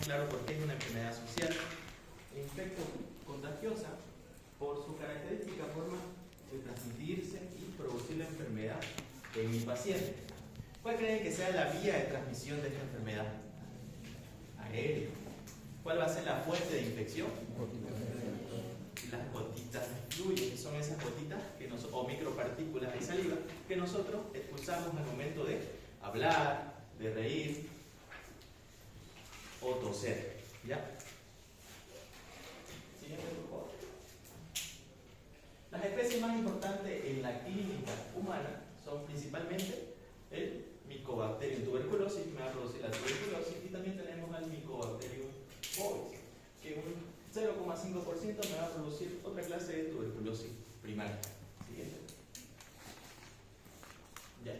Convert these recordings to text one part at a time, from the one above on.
claro por qué es una enfermedad social. Infecto-contagiosa por su característica forma de transmitirse y producir la enfermedad en mi paciente. ¿Cuál creen que sea la vía de transmisión de esta enfermedad? Aérea. ¿Cuál va a ser la fuente de infección? Las gotitas de fluido, que son esas gotitas o micropartículas de saliva que nosotros expulsamos al momento de hablar, de reír o toser. ¿Ya? Siguiente, por favor. Las especies más importantes en la clínica humana son principalmente el Mycobacterium tuberculosis, que me va a producir la tuberculosis, y también tenemos al Mycobacterium bovis, que un 0,5% me va a producir otra clase de tuberculosis primaria. Siguiente. Ya.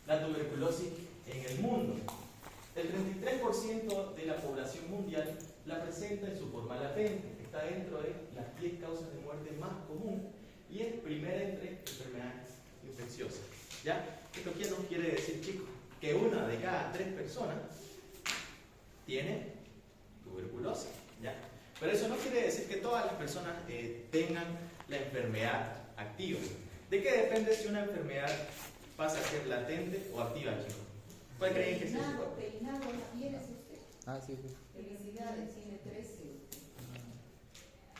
La tuberculosis en el mundo. El 33% de la población mundial la presenta en su forma latente. Está dentro de las 10 causas de muerte más comunes y es primera entre enfermedades infecciosas. ¿Ya? Esto no quiere decir, chicos, que una de cada 3 personas tiene tuberculosis. ¿Ya? Pero eso no quiere decir que todas las personas tengan la enfermedad activa. ¿De qué depende si una enfermedad pasa a ser latente o activa, chicos? ¿Cuál creen que es eso? Peinado, ¿quién es usted? Ah, sí, sí. Felicidades, tiene 13 usted.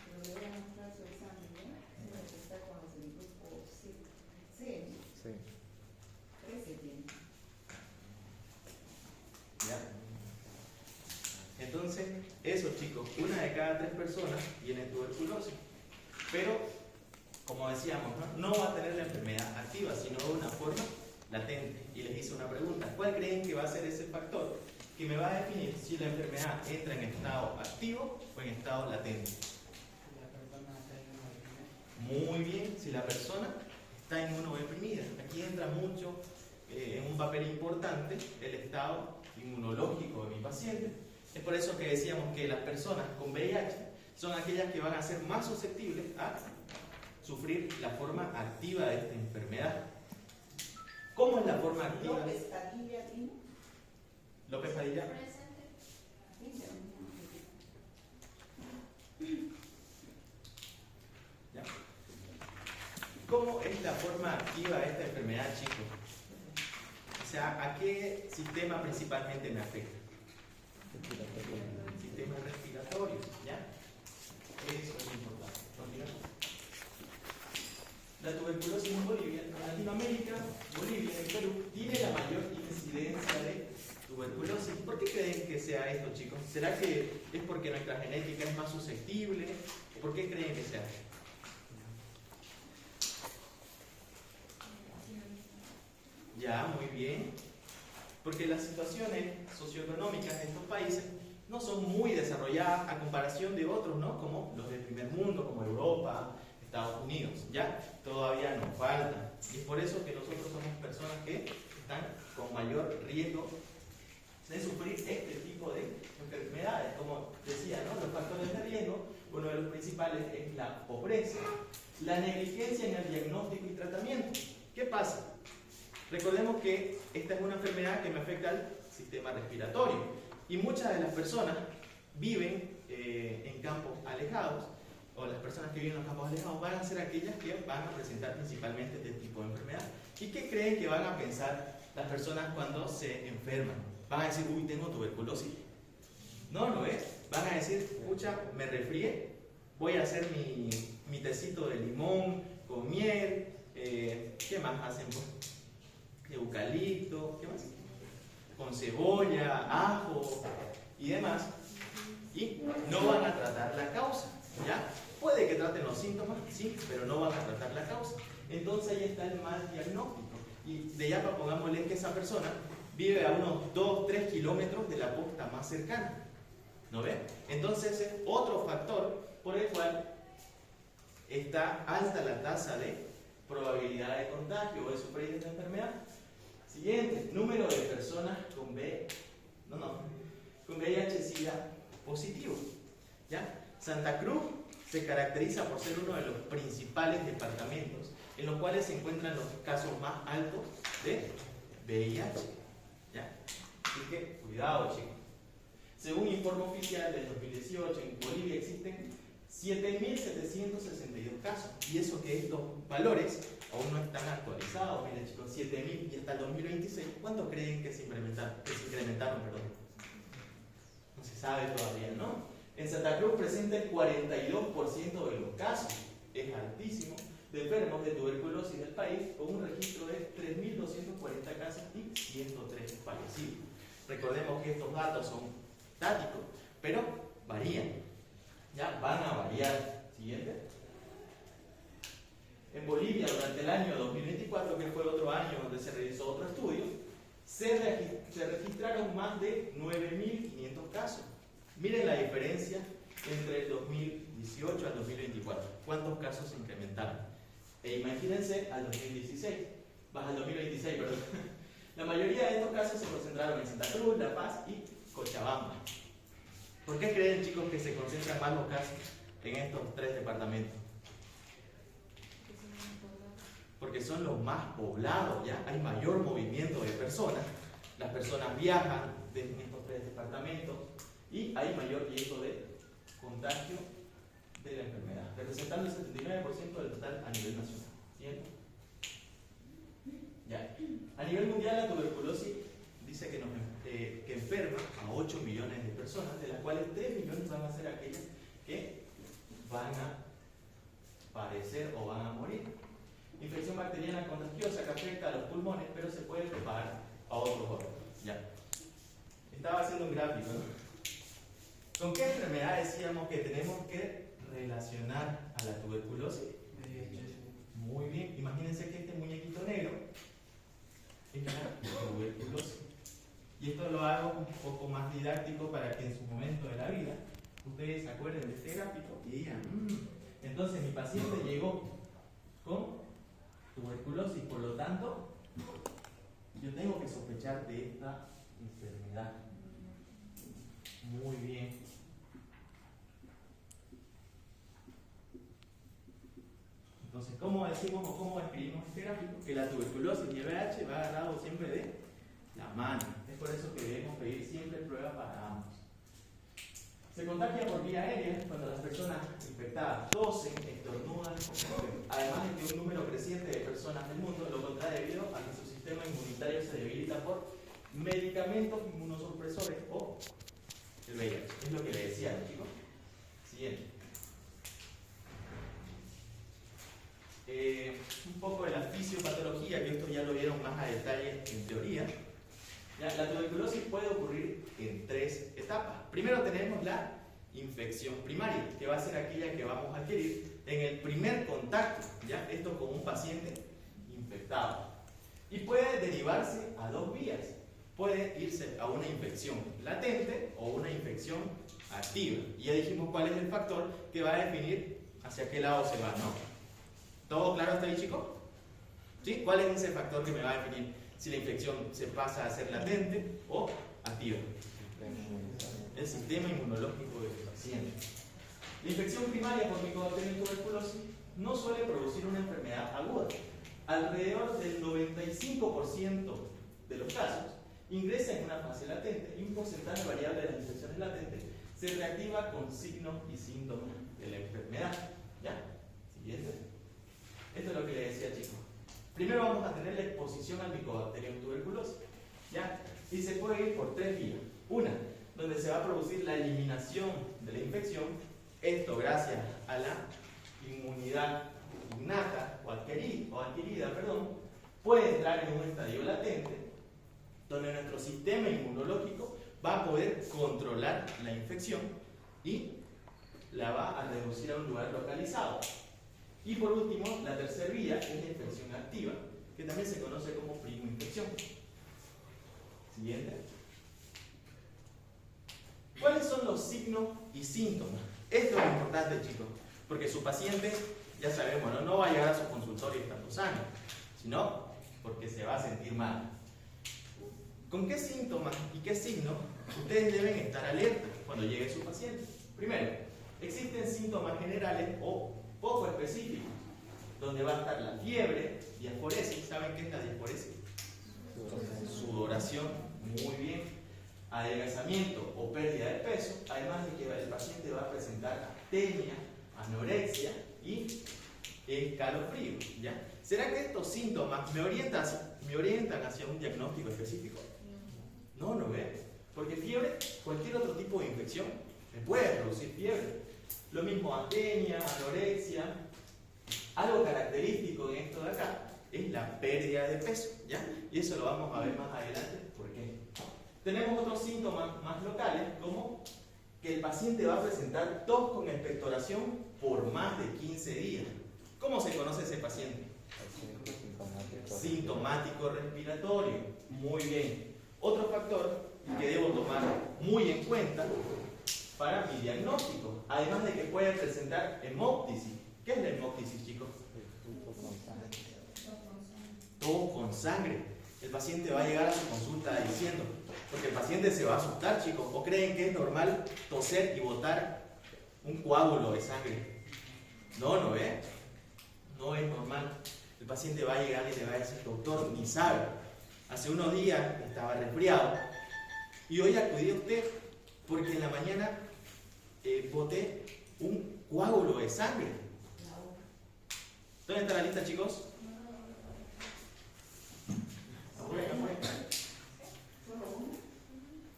Pero le voy a mostrar su examen, ¿no? Tiene que estar con los del grupo C. C, ¿no? Sí. 13 tiene. ¿Ya? Entonces, eso, chicos, una de cada 3 personas tiene tuberculosis. Pero, como decíamos, no va a tener la enfermedad activa, sino de una forma latente. Y les hice una pregunta: ¿cuál creen que va a ser ese factor que me va a definir si la enfermedad entra en estado activo o en estado latente? Muy bien, si la persona está inmunodeprimida. Aquí entra mucho en un papel importante el estado inmunológico de mi paciente. Es por eso que decíamos que las personas con VIH son aquellas que van a ser más susceptibles a sufrir la forma activa de esta enfermedad. ¿Cómo es la forma activa? López Padilla, ¿vino? López Padilla. ¿Ya? ¿Cómo es la forma activa de esta enfermedad, chicos? O sea, ¿a qué sistema principalmente me afecta? Sistema respiratorio, ¿ya? Eso es importante. Continuamos. La tuberculosis en Bolivia, en Latinoamérica, Bolivia y Perú, tiene la mayor incidencia de tuberculosis. ¿Por qué creen que sea esto, chicos? ¿Será que es porque nuestra genética es más susceptible? ¿Por qué creen que sea? Ya, muy bien. Porque las situaciones socioeconómicas de estos países no son muy desarrolladas a comparación de otros, ¿no? Como los del primer mundo, como Europa, Estados Unidos. Ya, todavía nos falta. Y es por eso que nosotros somos personas que están con mayor riesgo de sufrir este tipo de enfermedades. Como decía, ¿no? Los factores de riesgo, uno de los principales es la pobreza, la negligencia en el diagnóstico y tratamiento. ¿Qué pasa? Recordemos que esta es una enfermedad que me afecta al sistema respiratorio y muchas de las personas viven en campos alejados, o las personas que viven en los campos alejados van a ser aquellas que van a presentar principalmente este tipo de enfermedad. ¿Y qué creen que van a pensar las personas cuando se enferman? Van a decir, uy, tengo tuberculosis. No, no es. Van a decir, pucha, me resfrié, voy a hacer mi tecito de limón con miel, ¿qué más hacen? Eucalipto, ¿qué más? Con cebolla, ajo y demás, y no van a tratar la causa, ¿ya? Puede que traten los síntomas, sí, pero no van a tratar la causa. Entonces ahí está el mal diagnóstico. Y de ya para pongámosle que esa persona vive a unos 2-3 kilómetros de la posta más cercana, ¿no ven? Entonces es otro factor por el cual está alta la tasa de probabilidad de contagio o de sufrir esta enfermedad. Siguiente, número de personas con VIH-Sida positivo. ¿Ya? Santa Cruz se caracteriza por ser uno de los principales departamentos en los cuales se encuentran los casos más altos de VIH. ¿Ya? Así que, cuidado, chicos. Según informe oficial del 2018, en Bolivia existen 7.762 casos. Y eso que estos valores aún no están actualizados. Miren chicos, 7.000 y hasta el 2026, ¿cuánto creen que se incrementaron? Perdón. No se sabe todavía, ¿no? En Santa Cruz presenta el 42% de los casos. Es altísimo. De enfermos de tuberculosis del país, con un registro de 3.240 casos y 103 fallecidos. Recordemos que estos datos son estáticos, pero varían. Ya van a variar. Siguiente. En Bolivia, durante el año 2024, que fue otro año donde se realizó otro estudio, se registraron más de 9.500 casos. Miren la diferencia entre el 2018 al 2024. ¿Cuántos casos se incrementaron? E imagínense al 2016, baja al 2026, perdón. La mayoría de estos casos se concentraron en Santa Cruz, La Paz y Cochabamba. ¿Por qué creen, chicos, que se concentran más los casos en estos tres departamentos? Porque son los más poblados, ¿ya? Hay mayor movimiento de personas, las personas viajan en estos tres departamentos y hay mayor riesgo de contagio de la enfermedad, representando el 79% del total a nivel nacional. ¿Cierto? Ya. A nivel mundial, la tuberculosis dice que enferma a 8 millones de personas, de las cuales 3 millones van a ser aquellas que van a padecer o van a morir. Infección bacteriana contagiosa que afecta a los pulmones, pero se puede propagar a otros órganos. Ya. Estaba haciendo un gráfico, ¿no? ¿Con qué enfermedad decíamos que tenemos que relacionar a la tuberculosis? Muy bien. Imagínense que este muñequito negro es la tuberculosis. Y esto lo hago un poco más didáctico para que en su momento de la vida ustedes se acuerden de este gráfico y digan, entonces mi paciente llegó con tuberculosis, por lo tanto, yo tengo que sospechar de esta enfermedad. Muy bien. Entonces, ¿cómo decimos o cómo escribimos este gráfico? Que la tuberculosis y el VIH va agarrado siempre de la mano. Es por eso que debemos pedir siempre pruebas para ambos. Se contagia por vía aérea cuando las personas infectadas tosen, estornudan, además de que un número creciente de personas del mundo lo contrae debido a que su sistema inmunitario se debilita por medicamentos inmunosupresores o el VIH. Es lo que le decía, chicos. Siguiente. Un poco de la fisiopatología, que esto ya lo vieron más a detalle en teoría. Ya, la tuberculosis puede ocurrir en 3 etapas. Primero tenemos la infección primaria, que va a ser aquella que vamos a adquirir en el primer contacto, ¿ya? Esto con un paciente infectado. Y puede derivarse a 2 vías. Puede irse a una infección latente o una infección activa. Y ya dijimos cuál es el factor que va a definir hacia qué lado se va, ¿no? ¿Todo claro hasta ahí, chicos? ¿Sí? ¿Cuál es ese factor que me va a definir si la infección se pasa a ser latente o activa? El sistema inmunológico del paciente. La infección primaria por Mycobacterium tuberculosis no suele producir una enfermedad aguda. Alrededor del 95% de los casos ingresa en una fase latente y un porcentaje variable de las infecciones latentes se reactiva con signos y síntomas de la enfermedad. ¿Ya? Siguiente. Esto es lo que le decía, chicos. Primero vamos a tener la exposición al Mycobacterium tuberculosis. ¿Ya? Y se puede ir por 3 vías. Una, donde se va a producir la eliminación de la infección. Esto gracias a la inmunidad innata o adquirida, puede entrar en un estadio latente, donde nuestro sistema inmunológico va a poder controlar la infección y la va a reducir a un lugar localizado. Y por último, la tercera vía es la infección activa, que también se conoce como primoinfección. Siguiente. ¿Cuáles son los signos y síntomas? Esto es importante, chicos, porque su paciente, ya sabemos, no va a llegar a su consultorio estando sano, sino porque se va a sentir mal. ¿Con qué síntomas y qué signos ustedes deben estar alerta cuando llegue su paciente? Primero, existen síntomas generales o poco específicos, donde va a estar la fiebre, diaforesis. ¿Saben qué es la diaforesis? Sudoración, muy bien. adelgazamiento o pérdida de peso, además de que el paciente va a presentar astenia, anorexia y escalofrío, ¿ya? ¿Será que estos síntomas me orientan hacia un diagnóstico específico? No, no ve. Porque fiebre, cualquier otro tipo de infección me puede producir fiebre. Lo mismo astenia, anorexia. Algo característico en esto de acá es la pérdida de peso, ¿ya? Y eso lo vamos a ver más adelante. ¿Por qué? Tenemos otros síntomas más locales, como que el paciente va a presentar tos con expectoración por más de 15 días. ¿Cómo se conoce ese paciente? Sintomático respiratorio. Muy bien. Otro factor que debo tomar muy en cuenta para mi diagnóstico, además de que puede presentar hemóptisis. ¿Qué es la hemóptisis, chicos? Tos con sangre. El paciente va a llegar a su consulta diciendo, porque el paciente se va a asustar, chicos, o creen que es normal toser y botar un coágulo de sangre. No, no es. No es normal. El paciente va a llegar y le va a decir, doctor, ni sabe. Hace unos días estaba resfriado y hoy acudí a usted porque en la mañana boté un coágulo de sangre. ¿Dónde está la lista, chicos?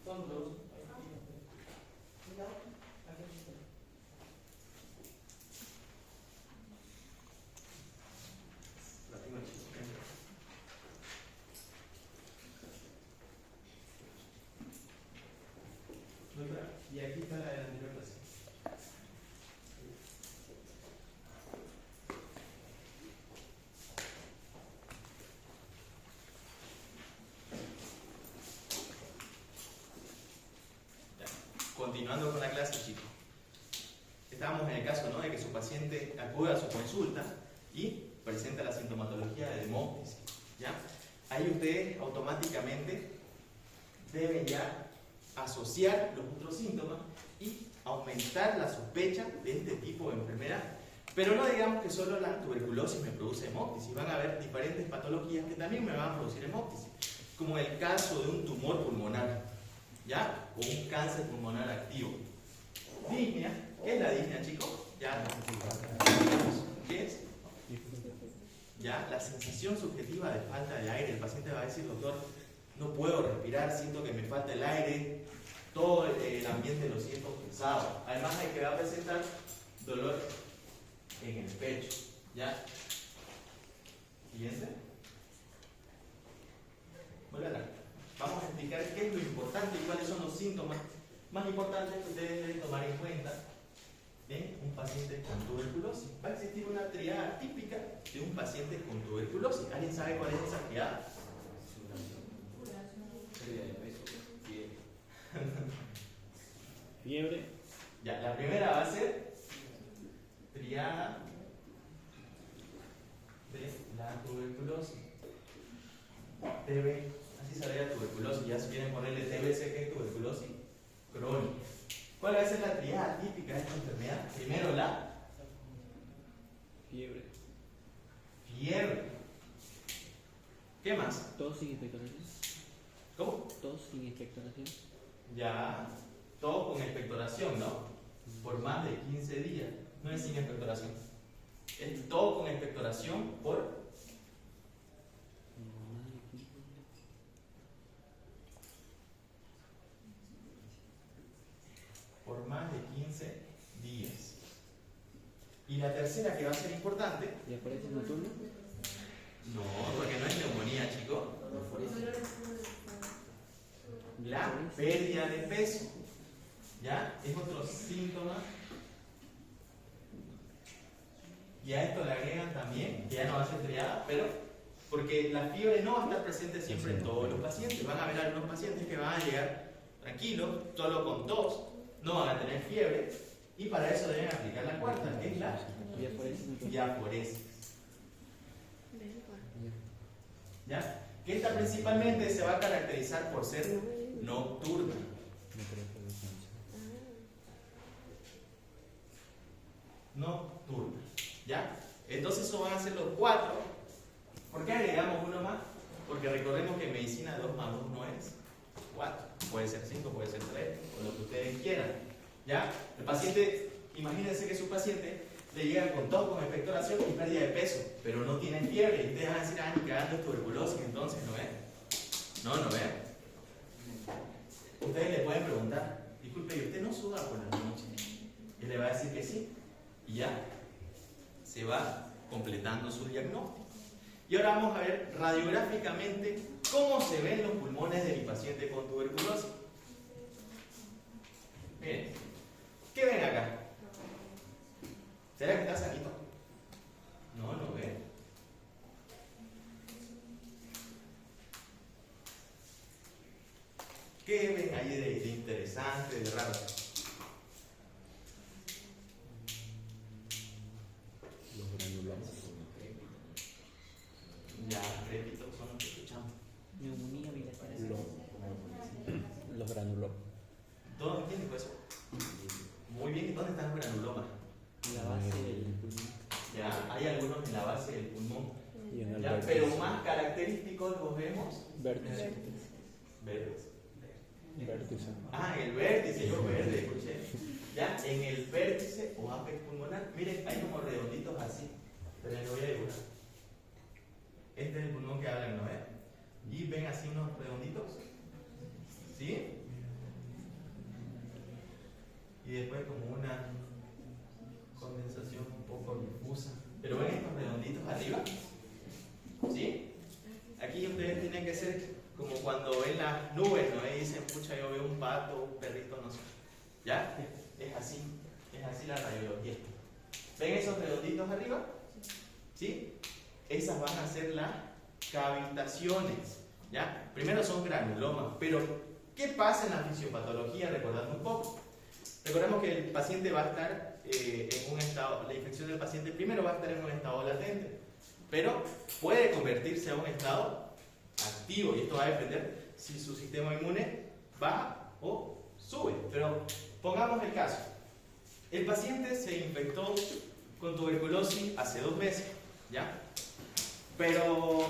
Son dos. Y aquí está la de la anterior clase. Continuando con la clase, chicos. Estábamos en el caso, ¿no?, de que su paciente acude a su consulta y presenta la sintomatología de hemóptisis, ¿ya? Ahí ustedes automáticamente deben ya asociar los otros síntomas y aumentar la sospecha de este tipo de enfermedad. Pero no digamos que solo la tuberculosis me produce hemóptisis, van a haber diferentes patologías que también me van a producir hemóptisis, como el caso de un tumor pulmonar, ¿ya? O un cáncer pulmonar activo. Disnea, ¿qué es la disnea, chicos? Ya, ¿qué es? Ya, la sensación subjetiva de falta de aire. El paciente va a decir, doctor, no puedo respirar, siento que me falta el aire, todo el ambiente lo siento pesado. Además de que va a presentar dolor en el pecho, ¿ya? Siguiente. Vuelve a la. Vamos a explicar qué es lo importante y cuáles son los síntomas más importantes que ustedes deben tomar en cuenta en un paciente con tuberculosis. Va a existir una triada típica de un paciente con tuberculosis. ¿Alguien sabe cuál es esa triada? Fiebre. Ya, la primera va a ser triada de la tuberculosis. TB, así se la tuberculosis. Ya si quieren ponerle TBC, que es tuberculosis crónica. ¿Cuál va a ser la triada típica de esta enfermedad? Primero la Fiebre. fiebre. ¿Qué más? Tos sin expectoración. ¿Cómo? Tos sin expectoración. Ya, todo con expectoración, ¿no? Por más de 15 días. No es sin expectoración. Es todo con expectoración por más de 15 días. Y la tercera, que va a ser importante. ¿Y aparece nocturno? No, porque no es neumonía, chicos. La pérdida de peso. ¿Ya? Es otro síntoma. Y a esto le agregan también, que ya no va a ser triada, pero porque la fiebre no va a estar presente siempre en todos los pacientes. Van a haber algunos pacientes que van a llegar tranquilos, solo con tos, no van a tener fiebre, y para eso deben aplicar la cuarta, que es la diaforesis. ¿Ya? Que esta principalmente se va a caracterizar por ser nocturna. Nocturna. ¿Ya? Entonces eso van a ser los cuatro. ¿Por qué agregamos uno más? Porque recordemos que en medicina 2 más 2 no es 4. puede ser 5, puede ser 3, o lo que ustedes quieran. ¿Ya? El paciente, imagínense que su paciente le llega con tos, con expectoración y pérdida de peso, pero no tiene fiebre. Y ustedes van a decir, ni cagando es tuberculosis, entonces, ¿no ven? No ven. Ustedes le pueden preguntar, disculpe, ¿y usted no suda por la noche? Y le va a decir que sí. Y ya se va completando su diagnóstico. Y ahora vamos a ver radiográficamente cómo se ven los pulmones de mi paciente con tuberculosis. Miren, ¿qué ven acá? ¿Será que está sanito? No, no ven. ¿Qué ven ahí de interesante, de raro? Los granulomas. Ya, repito, son los que escuchamos. Neumonía bilateral. Los granulomas. ¿Todos entienden pues eso? Muy bien, ¿y dónde están los granulomas? La base del pulmón. Ya, hay algunos en la base del pulmón. Y en el Ya, vértice. pero más característicos los vemos. Vértice. Verdes. Vértice. Ah, en el vértice, yo verde, escuché. Ya, en el vértice o apex pulmonar, miren, hay como redonditos así, pero les voy a dibujar. Este es el pulmón que hablan, ¿no ven? Y ven así unos redonditos, ¿sí? Y después como una condensación un poco difusa. Pero ven estos redonditos arriba, ¿sí? Aquí ustedes tienen que ser como cuando ven las nubes, ¿no? Y dicen, pucha, yo veo un pato, un perrito, no sé. ¿Ya? Es así la radiología. ¿Ven esos redonditos arriba? ¿Sí? Esas van a ser las cavitaciones, ¿ya? Primero son granulomas, pero ¿qué pasa en la fisiopatología? Recordando un poco. Recordemos que el paciente va a estar en un estado, la infección del paciente primero va a estar en un estado latente, pero puede convertirse a un estado activo y esto va a depender si su sistema inmune baja o sube. Pero pongamos el caso. El paciente se infectó con tuberculosis hace 2 meses, ¿ya? Pero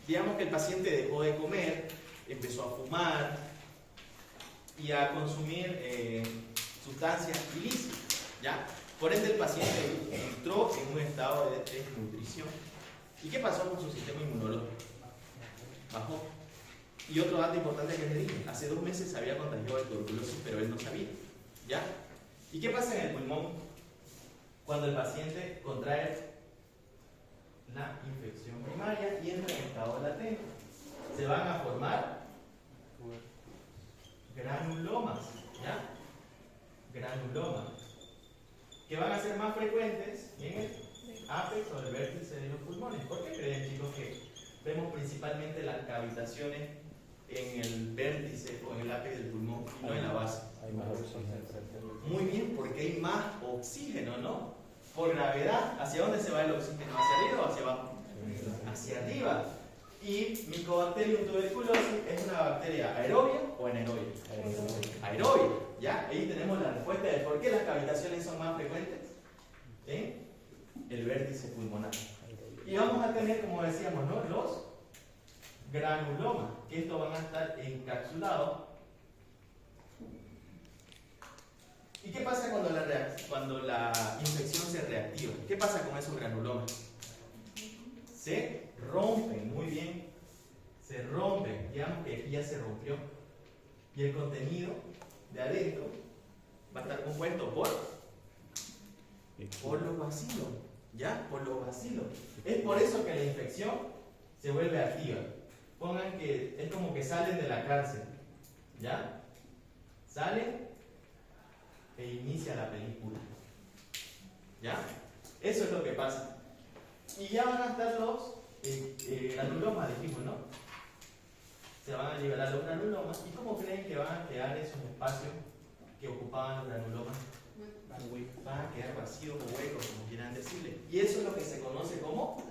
digamos que el paciente dejó de comer, empezó a fumar y a consumir sustancias ilícitas, ¿ya? Por ende el paciente entró en un estado de desnutrición. ¿Y qué pasó con su sistema inmunológico? Bajó. Y otro dato importante que les dije, hace 2 meses se había contagiado de tuberculosis, pero él no sabía, ¿ya? ¿Y qué pasa en el pulmón cuando el paciente contrae la infección primaria y entra en estado latente? Se van a formar granulomas, ¿ya? Granulomas, que van a ser más frecuentes en el ápex o el vértice de los pulmones. ¿Por qué creen, chicos, que vemos principalmente las cavitaciones en el vértice o en el ápex del pulmón y no en la base? Hay más oxígeno. Muy bien, porque hay más oxígeno, ¿no? Por gravedad, ¿hacia dónde se va el oxígeno? ¿Hacia arriba o hacia abajo? Hacia arriba. Y Mycobacterium tuberculosis es una bacteria aerobia o anaerobia. Aerobia. ¿Ya? Ahí tenemos la respuesta de por qué las cavitaciones son más frecuentes en el vértice pulmonar. Y vamos a tener, como decíamos, ¿no? Los granulomas, que estos van a estar encapsulados. ¿Y qué pasa cuando la infección se reactiva? ¿Qué pasa con esos granulomas? Se rompen, muy bien. Se rompen, digamos que aquí ya se rompió. Y el contenido de adentro va a estar compuesto por los bacilos, ¿ya? Por los bacilos. Es por eso que la infección se vuelve activa. Pongan que es como que salen de la cárcel, ¿ya? Salen e inicia la película, ¿ya? Eso es lo que pasa. Y ya van a estar los granulomas, dijimos, ¿no? Se van a liberar los granulomas. ¿Y cómo creen que van a quedar esos espacios que ocupaban los granulomas? Van a quedar vacíos o huecos, como quieran decirle. Y eso es lo que se conoce como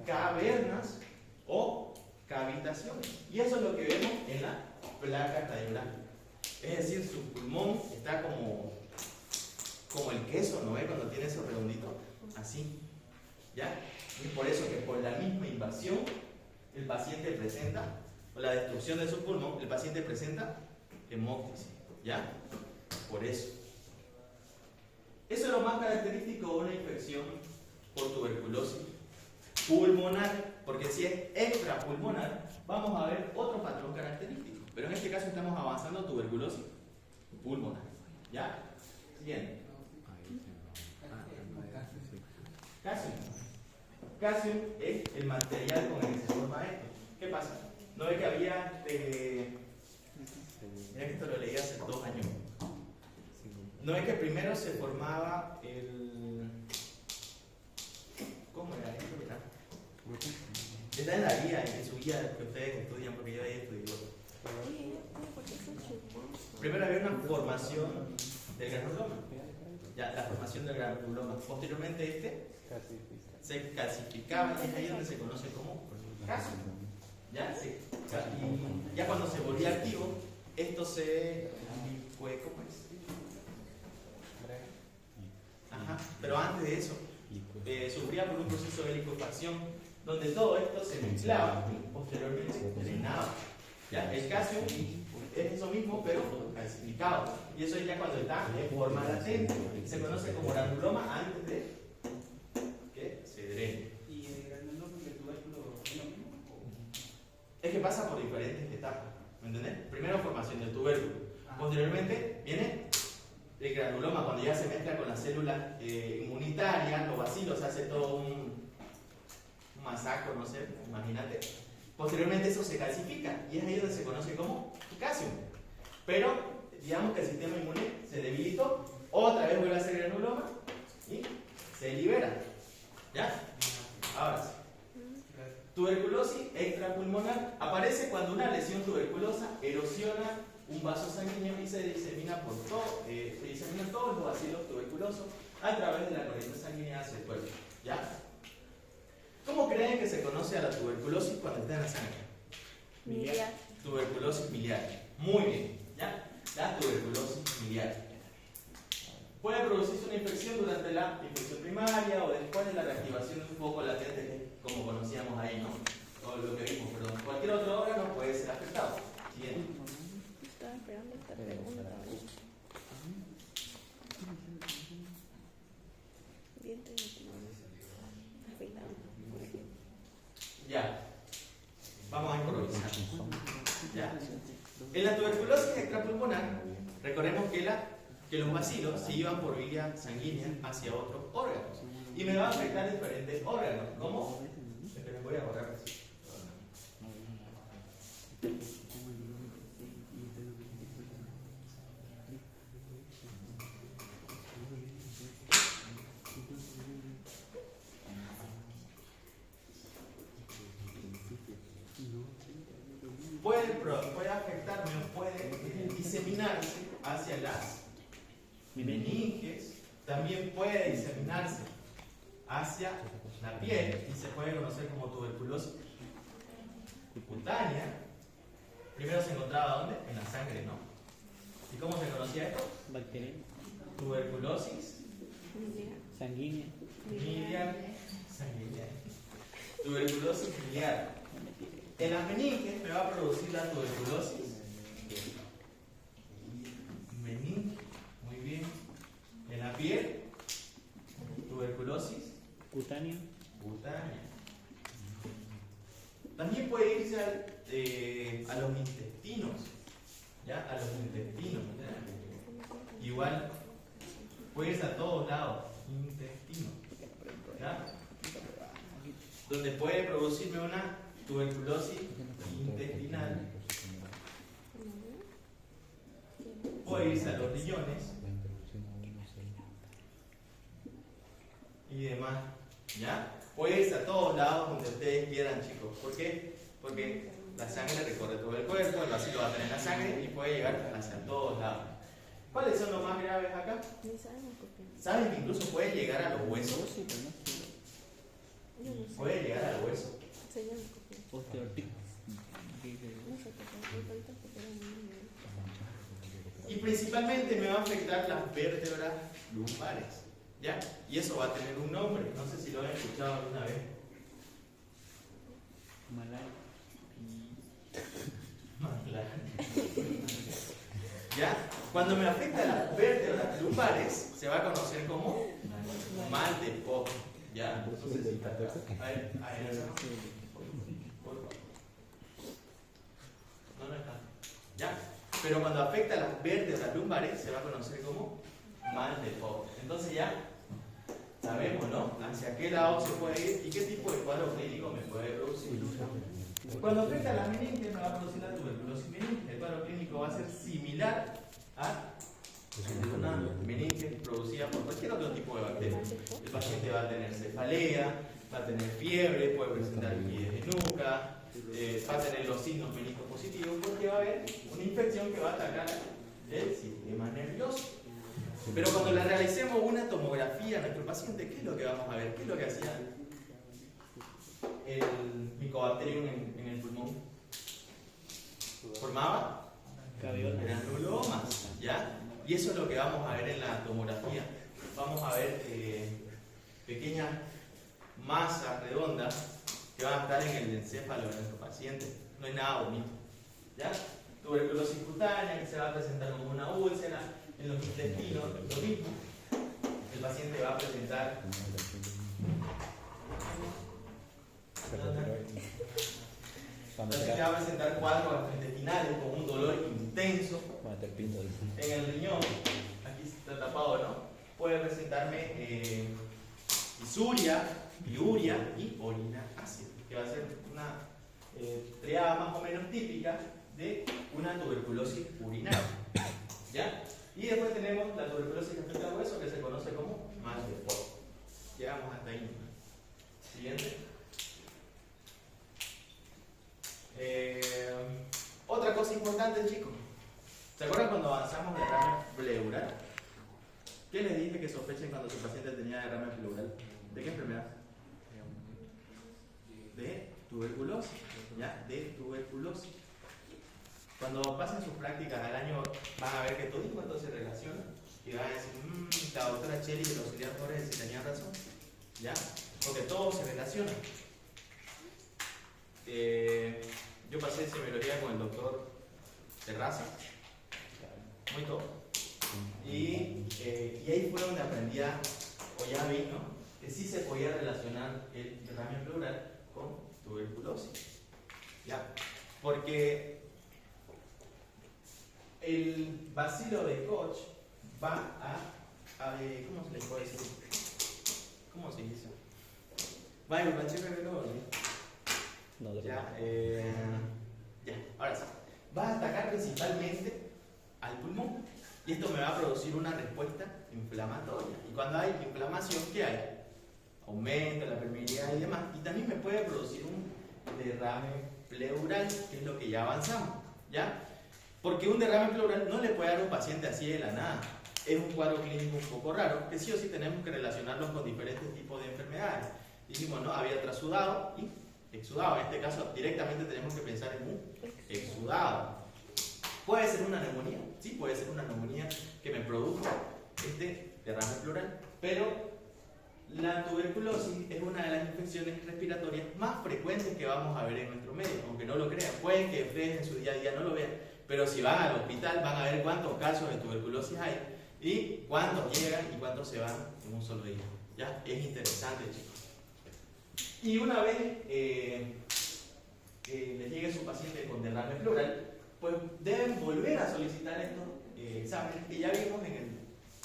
cavernas o cavitaciones. Y eso es lo que vemos en la placa radiográfica. Es decir, su pulmón está como el queso, ¿no ve? Cuando tiene esos redonditos, así, ¿ya? Y por eso que por la misma invasión el paciente presenta, o la destrucción de su pulmón, el paciente presenta hemóctesis, ¿ya? Por eso. Eso es lo más característico de una infección por tuberculosis pulmonar, porque si es extrapulmonar, vamos a ver otro patrón característico. Pero en este caso estamos avanzando tuberculosis pulmonar, ¿ya? Siguiente. Calcium. Calcium es el material con el que se forma esto. ¿Qué pasa? ¿No ve que había... mira que esto lo leí hace 2 años. ¿No es que primero se formaba el... ¿cómo era esto? Está en la guía, en su guía que ustedes estudian, porque yo ahí estudio. Primero había una formación del granuloma. Ya, la formación del granuloma. Posteriormente se calcificaba y es ahí donde se conoce como calcio. ¿Ya? Y ya cuando se volvía activo, esto se... ¿cómo es? Ajá, pero antes de eso, sufría por un proceso de licuefacción donde todo esto se mezclaba y posteriormente se drenaba. ¿Ya? El calcio es eso mismo, pero calcificado. Y eso ya cuando está en forma latente, se conoce como granuloma antes de que se drene. ¿Y el granuloma y el tubérculo es lo mismo? Es que pasa por diferentes etapas, ¿me entendés? Primero formación del tubérculo, posteriormente viene el granuloma cuando ya se mezcla con las células inmunitarias, los bacilos, se hace todo un masacre, no sé, imagínate. Posteriormente eso se calcifica y es ahí donde se conoce como calcio. Pero digamos que el sistema inmune se debilitó, otra vez vuelve a ser granuloma y se libera. ¿Ya? Ahora sí. Tuberculosis extrapulmonar aparece cuando una lesión tuberculosa erosiona un vaso sanguíneo y se disemina por todo, se diseminan todos los bacilos tuberculosos a través de la corriente sanguínea hacia el cuerpo. ¿Ya? ¿Cómo creen que se conoce a la tuberculosis cuando está en la sangre? Miliar. Tuberculosis miliar. Muy bien. ¿Ya? La tuberculosis miliar. Puede producirse una infección durante la infección primaria o después de la reactivación de un foco latente, como conocíamos ahí, ¿no? O lo que vimos, perdón. Cualquier otro órgano puede ser afectado. Siguiente. Estaba esperando esta pregunta. Bien, Ya. Vamos a improvisar. Ya. En la tuberculosis extrapulmonar, recordemos que los bacilos se iban por vía sanguínea hacia otros órganos. Y me va a afectar diferentes órganos. ¿Cómo? Esperen, voy a borrar así. Puede afectarme o puede diseminarse hacia las meninges, también puede diseminarse hacia la piel y se puede conocer como tuberculosis cutánea. Primero se encontraba ¿dónde? En la sangre, ¿no? ¿Y cómo se conocía esto? Bacteriana. Tuberculosis Sanguínea. miliar sanguínea. Tuberculosis miliar. En las meninges me va a producir la tuberculosis meninge. Muy bien. En la piel, tuberculosis Cutánea. cutánea. También puede irse a los intestinos. ¿Ya? A los intestinos. ¿Ya? Igual puede irse a todos lados. Intestino. ¿Ya? Donde puede producirme una tuberculosis intestinal. Puede irse a los riñones y demás. ¿Ya? Puede irse a todos lados donde ustedes quieran, chicos. ¿Por qué? Porque la sangre recorre todo el cuerpo, el vacío va a tener la sangre y puede llegar hacia todos lados. ¿Cuáles son los más graves acá? ¿Saben que incluso puede llegar a los huesos? Puede llegar al hueso. Osteoartritis. Y principalmente me va a afectar las vértebras lumbares. ¿Ya? Y eso va a tener un nombre. No sé si lo han escuchado alguna vez. Malaria. Malaria. ¿Ya? Cuando me afecta las vértebras lumbares, se va a conocer como mal de Pope. ¿Ya? Entonces, si está acá. A ver, no está. ¿Ya? Pero cuando afecta las vértebras lumbares, se va a conocer como mal de Pope. Entonces ya sabemos, ¿no? Hacia qué lado se puede ir y qué tipo de cuadro clínico me puede producir. Cuando afecta la meninge, me va a producir la tuberculosis meninge. El cuadro clínico va a ser similar a una meninge producida por cualquier otro tipo de bacteria. El paciente va a tener cefalea, va a tener fiebre, puede presentar liquidez de nuca, va a tener los signos meningos positivos porque va a haber una infección que va a atacar el sistema nervioso. Pero cuando le realicemos una tomografía a nuestro paciente, ¿qué es lo que vamos a ver? ¿Qué es lo que hacía el Mycobacterium en el pulmón? Formaba granulomas, ¿ya? Y eso es lo que vamos a ver en la tomografía. Vamos a ver pequeñas masas redondas que van a estar en el encéfalo de nuestro paciente. No hay nada bonito, ¿ya? Tuberculosis cutánea que se va a presentar como una úlcera en los intestinos, lo mismo. El paciente va a presentar cuadros gastrointestinales con un dolor intenso en el riñón. Aquí está tapado, ¿no? Puede presentarme disuria, piuria y orina ácida, que va a ser una triada más o menos típica de una tuberculosis urinaria. ¿Ya? Y después tenemos la tuberculosis que afecta al hueso, que se conoce como mal de Pope. Llegamos hasta ahí. Siguiente. Otra cosa importante, chicos. ¿Se acuerdan cuando avanzamos derrame pleural? ¿Qué les dije que sospechen cuando su paciente tenía derrame pleural? ¿De qué enfermedad? De tuberculosis. ¿Ya? De tuberculosis. Cuando pasen sus prácticas al año, van a ver que todo esto se relaciona. Y van a decir, la doctora Cheli y el auxiliar Jorge si tenían razón. ¿Ya? Porque todo se relaciona. Yo pasé semiología con el doctor Terraza. Muy top. Y ahí fue donde aprendí o ya vi, ¿no? Que sí se podía relacionar el derrame pleural con tuberculosis. ¿Ya? Porque el bacilo de Koch va a ¿cómo se le puede decir? ¿Cómo se dice? Va a ahora sí. Va a atacar principalmente al pulmón y esto me va a producir una respuesta inflamatoria. Y cuando hay inflamación, ¿qué hay? Aumenta la permeabilidad y demás. Y también me puede producir un derrame pleural, que es lo que ya avanzamos. ¿Ya? Porque un derrame pleural no le puede dar a un paciente así de la nada. Es un cuadro clínico un poco raro, que sí o sí tenemos que relacionarlos con diferentes tipos de enfermedades. Dijimos, ¿no? Había trasudado y exudado. En este caso, directamente tenemos que pensar en un exudado. ¿Puede ser una neumonía? Sí, puede ser una neumonía que me produjo este derrame pleural. Pero la tuberculosis es una de las infecciones respiratorias más frecuentes que vamos a ver en nuestro medio. Aunque no lo crean, pueden que ustedes en su día a día no lo vean, pero si van al hospital van a ver cuántos casos de tuberculosis hay y cuántos llegan y cuántos se van en un solo día. ¿Ya? Es interesante, chicos. Y una vez les llegue su paciente con derrame pleural, pues deben volver a solicitar estos exámenes que ya vimos en el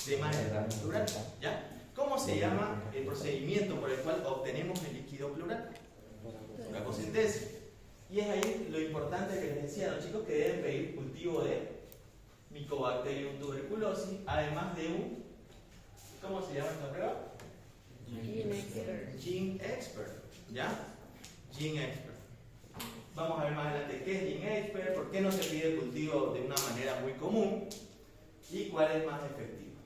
tema de derrame pleural. ¿Ya? ¿Cómo se llama el procedimiento por el cual obtenemos el líquido pleural? Fagocitosis. Y es ahí lo importante que les decía a los chicos que deben pedir cultivo de Mycobacterium tuberculosis, además de un, ¿cómo se llama esta prueba? Gene Expert. ¿Ya? Gene Expert. Vamos a ver más adelante qué es Gene Expert, por qué no se pide el cultivo de una manera muy común y cuál es más efectivo.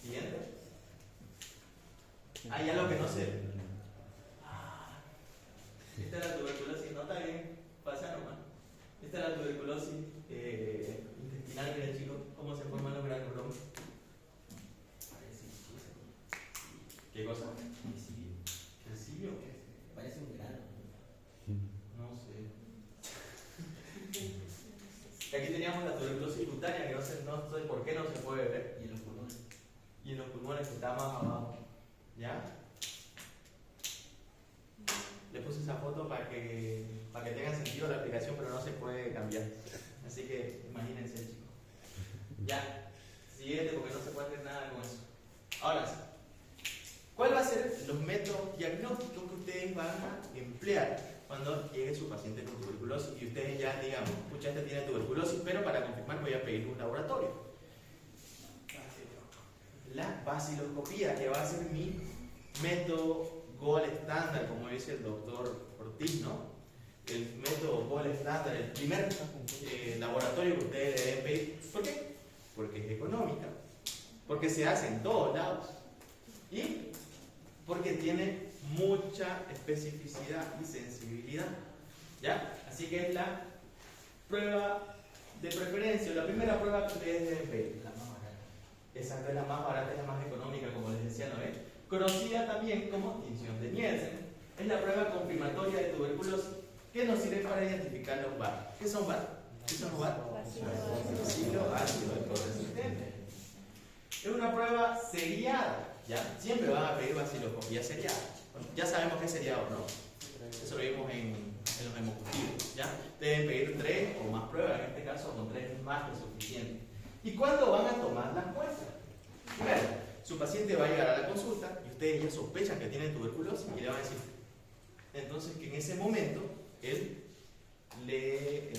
Siguiente. Ya lo que no sé. Esta es la tuberculosis, no está bien, pasa nomás. Esta es la tuberculosis intestinal, miren chicos, cómo se forman los granulomas. ¿Qué cosa? ¿Sencillo? Parece un grano. No sé. Aquí teníamos la tuberculosis cutánea, que no no sé por qué no se puede ver. Y en los pulmones. Y en los pulmones que está más abajo. ¿Ya? Le puse esa foto para que tenga sentido la aplicación, pero no se puede cambiar. Así que imagínense, chicos. Ya, siguiente, porque no se puede hacer nada con eso. Ahora sí. ¿Cuál va a ser los métodos diagnósticos que ustedes van a emplear cuando llegue su paciente con tuberculosis? Y ustedes ya digan, pucha, este tiene tuberculosis, pero para confirmar voy a pedir un laboratorio. La baciloscopía, que va a ser mi método gold estándar, como dice el doctor Ortiz, ¿no? El método gold estándar, el primer laboratorio que ustedes deben pedir. ¿Por qué? Porque es económica, porque se hace en todos lados y porque tiene mucha especificidad y sensibilidad. ¿Ya? Así que es la prueba de preferencia, la primera prueba que ustedes deben pedir. La más barata. Exacto, es la más barata, es la más económica, como les decía, ¿no ven? Conocida también como tinción de Nielsen. Es la prueba confirmatoria de tuberculosis que nos sirve para identificar los VAR. ¿Qué son VAR? ¿Qué son los VAR? Bacilo ácido resistente. Es una prueba seriada, ¿ya? Siempre van a pedir baciloscopía seriada. Ya sabemos qué es seriado, ¿no? Eso lo vimos en los hemocultivos, ¿ya? Deben pedir 3 o más pruebas, en este caso con 3 es más que suficiente. ¿Y cuándo van a tomar las muestras? Primero, su paciente va a llegar a la consulta y ustedes ya sospechan que tiene tuberculosis y le van a decir, entonces que en ese momento él le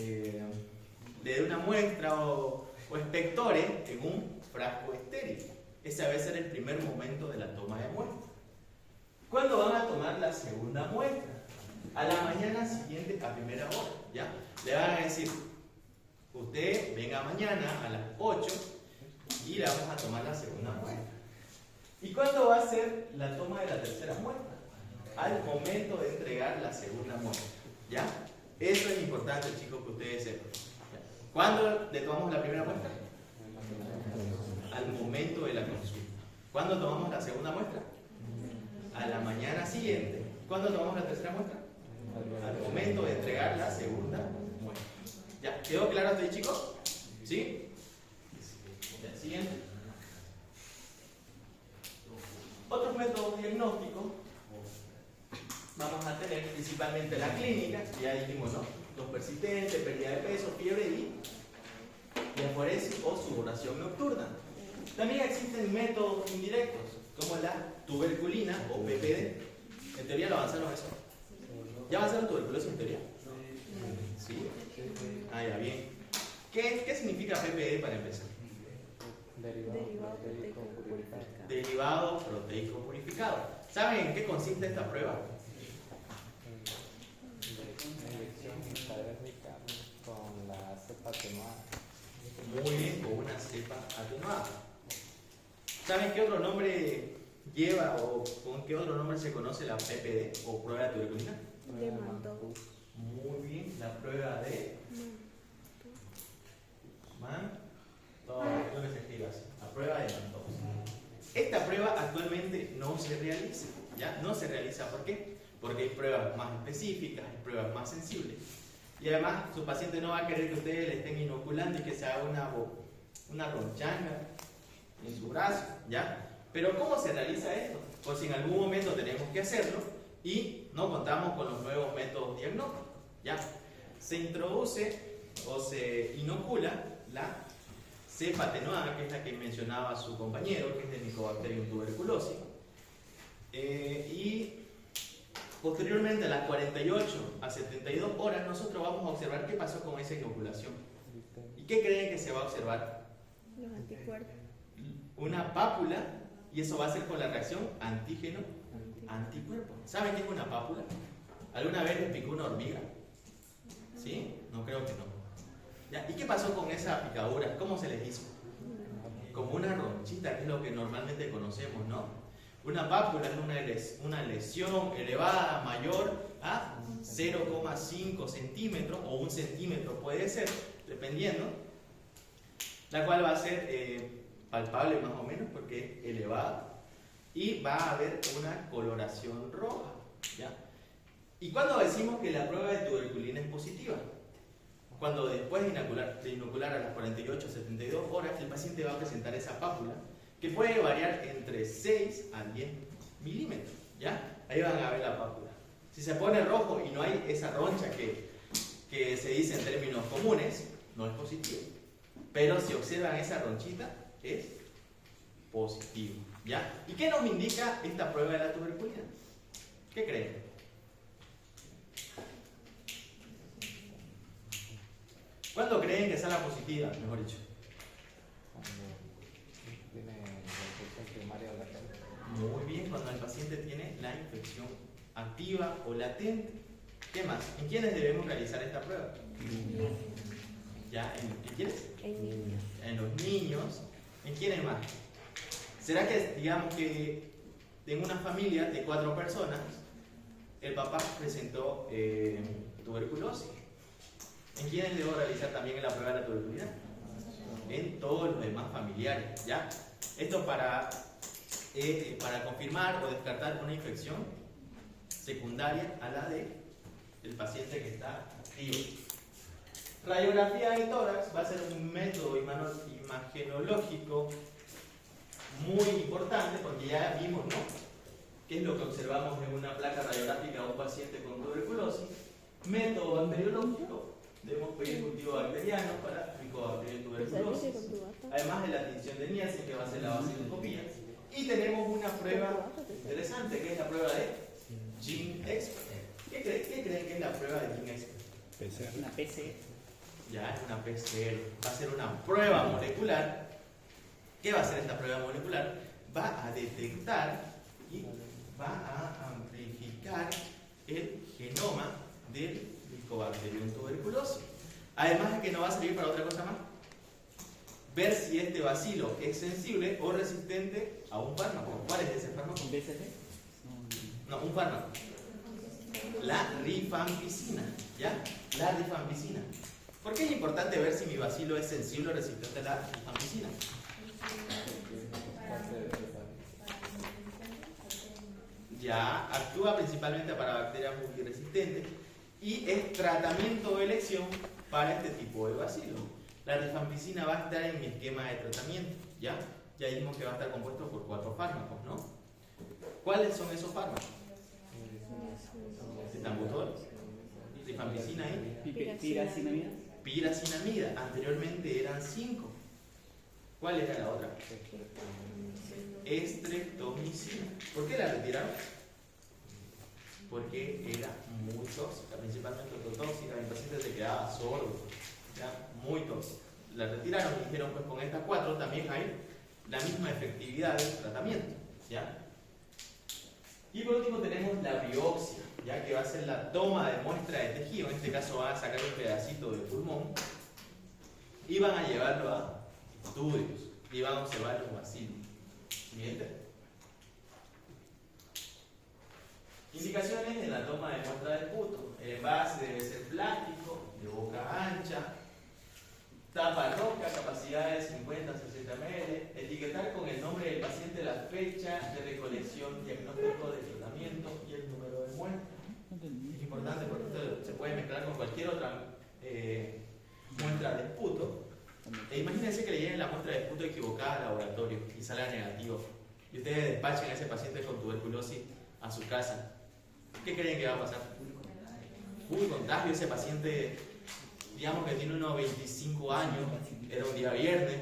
dé una muestra o expectore en un frasco estéril. Ese va a ser el primer momento de la toma de muestra. ¿Cuándo van a tomar la segunda muestra? A la mañana siguiente a primera hora, ¿ya? Le van a decir, usted venga mañana a las 8 y le vamos a tomar la segunda muestra. ¿Y cuándo va a ser la toma de la tercera muestra? Al momento de entregar la segunda muestra, ¿ya? Eso es importante, chicos, que ustedes sepan. ¿Cuándo le tomamos la primera muestra? Al momento de la consulta. ¿Cuándo tomamos la segunda muestra? A la mañana siguiente. ¿Cuándo tomamos la tercera muestra? Al momento de entregar la segunda muestra. ¿Ya? ¿Quedó claro hasta ahí, chicos? ¿Sí? Ya, siguiente. Otros métodos diagnósticos vamos a tener principalmente la clínica, ya dijimos, ¿no? Los persistentes, pérdida de peso, fiebre y diaforesis o sudoración nocturna. También existen métodos indirectos, como la tuberculina o PPD. En teoría lo avanzaron eso. ¿Ya avanzaron tuberculosis en teoría? ¿Sí? Ah, ya, bien. ¿Qué significa PPD para empezar? Derivado proteico purificado. Derivado proteico purificado. ¿Saben en qué consiste esta prueba? Con la cepa atenuada. Muy bien, con una cepa atenuada. ¿Saben qué otro nombre lleva o con qué otro nombre se conoce la PPD o prueba de tuberculina? De Mantoux. Muy bien, la prueba de Mantoux, se escribe así, la prueba de Mantoux. Esta prueba actualmente no se realiza, ¿ya? No se realiza, ¿por qué? Porque hay pruebas más específicas, hay pruebas más sensibles. Y además, su paciente no va a querer que ustedes le estén inoculando y que se haga una ronchanga en su brazo, ¿ya? Pero ¿cómo se realiza esto? Pues si en algún momento tenemos que hacerlo y no contamos con los nuevos métodos diagnósticos, ¿ya? Se introduce o se inocula la cepa atenuada, que es la que mencionaba su compañero, que es de Mycobacterium tuberculosis, y posteriormente a las 48 a 72 horas nosotros vamos a observar qué pasó con esa inoculación. ¿Y qué creen que se va a observar? Los anticuerpos. Una pápula, y eso va a ser con la reacción antígeno-anticuerpo. ¿Saben qué es una pápula? ¿Alguna vez les picó una hormiga? ¿Sí? No creo que no. ¿Ya? ¿Y qué pasó con esa picadura? ¿Cómo se les hizo? Como una ronchita, que es lo que normalmente conocemos, ¿no? Una pápula es una lesión elevada mayor a 0,5 centímetros o 1 centímetro puede ser, dependiendo, la cual va a ser palpable más o menos porque es elevada y va a haber una coloración roja, ¿ya? ¿Y cuándo decimos que la prueba de tuberculina es positiva? cuando después de inocular a las 48 a 72 horas, el paciente va a presentar esa pápula que puede variar entre 6 a 10 milímetros, ¿ya? Ahí van a ver la pápula. Si se pone rojo y no hay esa roncha que se dice en términos comunes, no es positivo. Pero si observan esa ronchita, es positivo, ¿ya? ¿Y qué nos indica esta prueba de la tuberculina? ¿Qué creen? ¿Cuándo creen que salga positiva, mejor dicho? Cuando tiene la infección primaria o latente. Muy bien, cuando el paciente tiene la infección activa o latente. ¿Qué más? ¿En quiénes debemos realizar esta prueba? ¿Ya? ¿En quiénes? En niños. En los niños. ¿En quiénes más? ¿Será que, digamos que en una familia de 4 personas, el papá presentó tuberculosis? ¿En quiénes debo realizar también la prueba de la tuberculina? En todos los demás familiares, ¿ya? Esto para confirmar o descartar una infección secundaria a la del paciente que está activo. Radiografía de tórax va a ser un método imagenológico muy importante porque ya vimos, ¿no?, qué es lo que observamos en una placa radiográfica de un paciente con tuberculosis. Método bacteriológico, debemos pedir cultivo bacteriano para Mycobacterium tuberculosis, además de la tinción de Nielsen, que va a ser la vaciloscopía. Y tenemos una prueba interesante, que es la prueba de GeneXpert. ¿Qué creen que es la prueba de GeneXpert? Una PCR. Ya es una PCR. Va a ser una prueba molecular. ¿Qué va a hacer esta prueba molecular? Va a detectar y va a amplificar el genoma del Mycobacterium tuberculosis. Además de que nos va a servir para otra cosa más. Ver si este bacilo es sensible o resistente a un fármaco. ¿Cuál es ese fármaco? ¿BCG? No, un fármaco. La rifampicina. ¿Ya? La rifampicina. ¿Por qué es importante ver si mi bacilo es sensible o resistente a la rifampicina? Ya, actúa principalmente para bacterias multiresistentes y es tratamiento de elección para este tipo de bacilo. La rifampicina va a estar en mi esquema de tratamiento, ¿ya? Ya vimos que va a estar compuesto por 4 fármacos, ¿no? ¿Cuáles son esos fármacos? Etambutol, rifampicina y Piracinamida. piracinamida. Anteriormente eran 5. ¿Cuál era la otra? Estreptomicina. ¿Por qué la retiraron? Porque era muy tóxica, principalmente ototóxica. Mi paciente se quedaba sordo, ¿ya? Muy tóxica. La retiraron y dijeron, pues con estas 4 también hay la misma efectividad del tratamiento, ¿ya? Y por último tenemos la biopsia, ya que va a ser la toma de muestra de tejido. En este caso van a sacar un pedacito de pulmón y van a llevarlo a estudios y van a observar los bacilos. Siguiente. Indicaciones en la toma de muestra del puto. El envase debe ser plástico, de boca ancha, tapa roca, capacidad de 50 a 60 ml, etiquetar con el nombre del paciente la fecha de recolección, diagnóstico de tratamiento y el número de muestra. Es importante porque esto se puede mezclar con cualquier otra muestra de esputo. E imagínense que le lleguen la muestra de esputo equivocada al laboratorio y salga negativo. Y ustedes despachen a ese paciente con tuberculosis a su casa. ¿Qué creen que va a pasar? Full contagio. Ese paciente, digamos que tiene unos 25 años, era un día viernes,